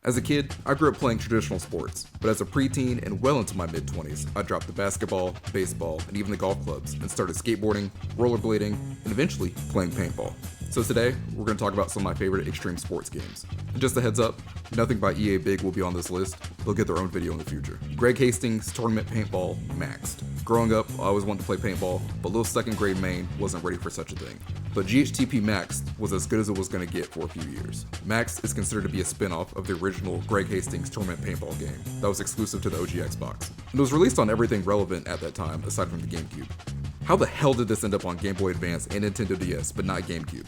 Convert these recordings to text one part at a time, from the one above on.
As a kid, I grew up playing traditional sports, but as a preteen and well into my mid-20s, I dropped the basketball, baseball, and even the golf clubs and started skateboarding, rollerblading, and eventually playing paintball. So today, we're going to talk about some of my favorite extreme sports games. And just a heads up, nothing by EA Big will be on this list. They'll get their own video in the future. Greg Hastings Tournament Paintball Maxed. Growing up, I always wanted to play paintball, but little second grade Maine wasn't ready for such a thing. But GHTP Maxed was as good as it was going to get for a few years. Maxed is considered to be a spin-off of the original Greg Hastings Tournament Paintball game that was exclusive to the OG Xbox. It was released on everything relevant at that time, aside from the GameCube. How the hell did this end up on Game Boy Advance and Nintendo DS, but not GameCube?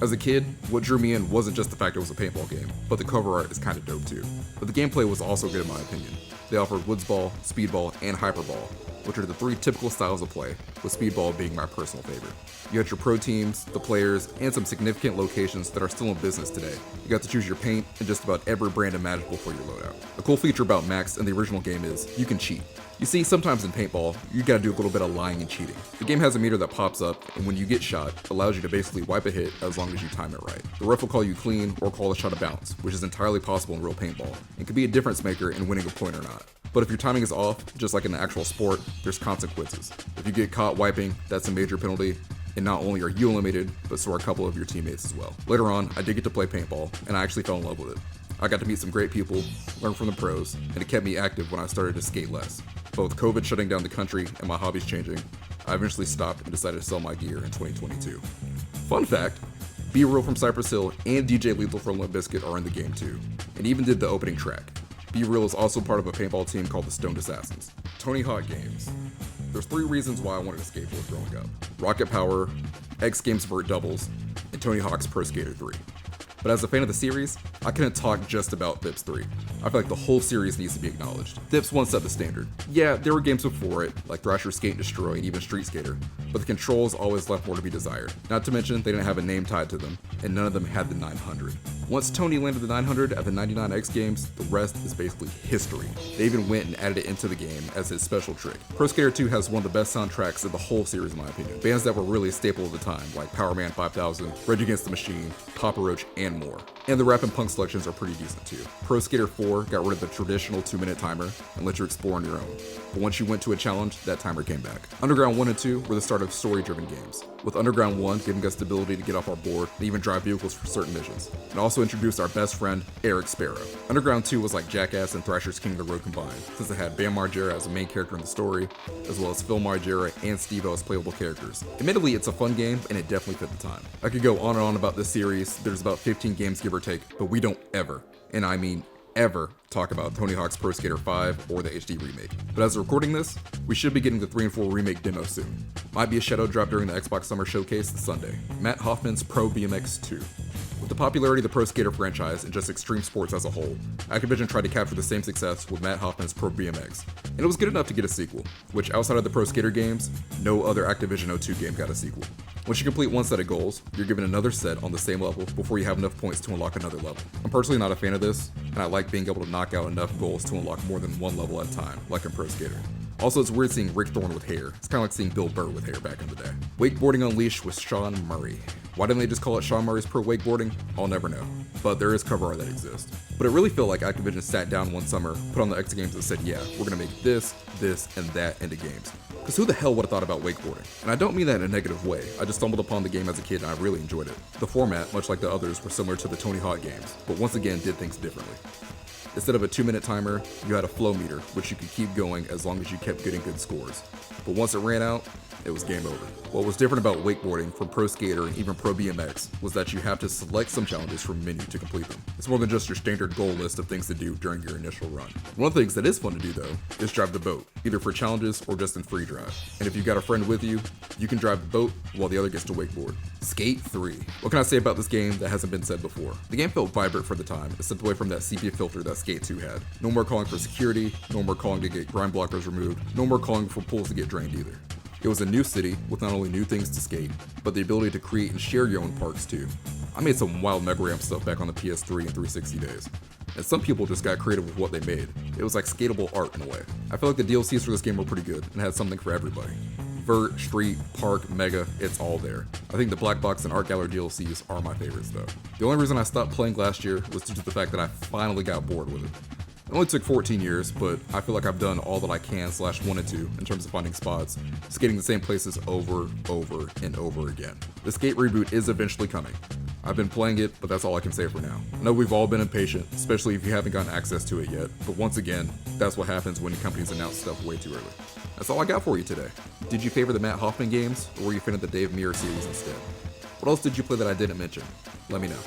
As a kid, what drew me in wasn't just the fact it was a paintball game, but the cover art is kinda dope too. But the gameplay was also good in my opinion. They offered woodsball, speedball, and hyperball, which are the three typical styles of play, with speedball being my personal favorite. You had your pro teams, the players, and some significant locations that are still in business today. You got to choose your paint and just about every brand imaginable for your loadout. A cool feature about Max in the original game is you can cheat. You see, sometimes in paintball, you gotta do a little bit of lying and cheating. The game has a meter that pops up, and when you get shot, allows you to basically wipe a hit as long as you time it right. The ref will call you clean or call the shot a bounce, which is entirely possible in real paintball, and can be a difference maker in winning a point or not. But if your timing is off, just like in the actual sport, there's consequences. If you get caught wiping, that's a major penalty, and not only are you eliminated, but so are a couple of your teammates as well. Later on, I did get to play paintball, and I actually fell in love with it. I got to meet some great people, learn from the pros, and it kept me active when I started to skate less. But with COVID shutting down the country and my hobbies changing, I eventually stopped and decided to sell my gear in 2022. Fun fact, B-Real from Cypress Hill and DJ Lethal from Limp Bizkit are in the game too, and even did the opening track. B-Real is also part of a paintball team called the Stoned Assassins. Tony Hawk Games. There's three reasons why I wanted to skateboard growing up. Rocket Power, X Games Vert Doubles, and Tony Hawk's Pro Skater 3. But as a fan of the series, I couldn't talk just about Thips 3. I feel like the whole series needs to be acknowledged. Thips 1 set the standard. Yeah, there were games before it, like Thrasher Skate and Destroy and even Street Skater, but the controls always left more to be desired. Not to mention, they didn't have a name tied to them, and none of them had the 900. Once Tony landed the 900 at the 99X Games, the rest is basically history. They even went and added it into the game as his special trick. Pro Skater 2 has one of the best soundtracks of the whole series in my opinion. Bands that were really a staple of the time, like Power Man 5000, Rage Against the Machine, Papa Roach, and more. And the rap and punk selections are pretty decent too. Pro Skater 4 got rid of the traditional 2-minute timer and let you explore on your own. But once you went to a challenge, that timer came back. Underground 1 and 2 were the start of story-driven games, with Underground 1 giving us the ability to get off our board and even drive vehicles for certain missions, and also introduced our best friend, Eric Sparrow. Underground 2 was like Jackass and Thrasher's King of the Road combined, since it had Bam Margera as a main character in the story, as well as Phil Margera and Steve-O as playable characters. Admittedly, it's a fun game, and it definitely fit the time. I could go on and on about this series. There's about 15 games give or take, but we don't ever, and I mean ever, talk about Tony Hawk's Pro Skater 5 or the HD remake. But as we're recording this, we should be getting the 3 and 4 remake demo soon. Might be a shadow drop during the Xbox Summer Showcase this Sunday. Matt Hoffman's Pro BMX 2. With the popularity of the Pro Skater franchise and just extreme sports as a whole, Activision tried to capture the same success with Matt Hoffman's Pro BMX, and it was good enough to get a sequel, which outside of the Pro Skater games, no other Activision O2 game got a sequel. Once you complete one set of goals, you're given another set on the same level before you have enough points to unlock another level. I'm personally not a fan of this, and I like being able to knock out enough goals to unlock more than one level at a time, like in Pro Skater. Also, it's weird seeing Rick Thorne with hair. It's kind of like seeing Bill Burr with hair back in the day. Wakeboarding Unleashed with Sean Murray. Why didn't they just call it Sean Murray's Pro Wakeboarding? I'll never know. But there is cover art that exists. But it really felt like Activision sat down one summer, put on the X Games and said, yeah, we're gonna make this, and that into games. Because who the hell would have thought about wakeboarding? And I don't mean that in a negative way. I just stumbled upon the game as a kid and I really enjoyed it. The format, much like the others, were similar to the Tony Hawk games, but once again did things differently. Instead of a 2-minute timer, you had a flow meter, which you could keep going as long as you kept getting good scores. But once it ran out, it was game over. What was different about wakeboarding from Pro Skater and even Pro BMX was that you have to select some challenges from a menu to complete them. It's more than just your standard goal list of things to do during your initial run. One of the things that is fun to do though, is drive the boat, either for challenges or just in free drive. And if you've got a friend with you, you can drive the boat while the other gets to wakeboard. Skate 3. What can I say about this game that hasn't been said before? The game felt vibrant for the time, it stepped away from that sepia filter that Skate 2 had. No more calling for security, no more calling to get grind blockers removed, no more calling for pools to get drained either. It was a new city with not only new things to skate, but the ability to create and share your own parks too. I made some wild Mega Ramp stuff back on the PS3 and 360 days, and some people just got creative with what they made. It was like skatable art in a way. I feel like the DLCs for this game were pretty good and had something for everybody. Vert, Street, Park, Mega, it's all there. I think the Black Box and Art Gallery DLCs are my favorites though. The only reason I stopped playing last year was due to the fact that I finally got bored with it. It only took 14 years, but I feel like I've done all that I can / wanted to in terms of finding spots, skating the same places over, and over again. The Skate reboot is eventually coming. I've been playing it, but that's all I can say for now. I know we've all been impatient, especially if you haven't gotten access to it yet, but once again, that's what happens when companies announce stuff way too early. That's all I got for you today. Did you favor the Matt Hoffman games, or were you a fan of the Dave Mirra series instead? What else did you play that I didn't mention? Let me know.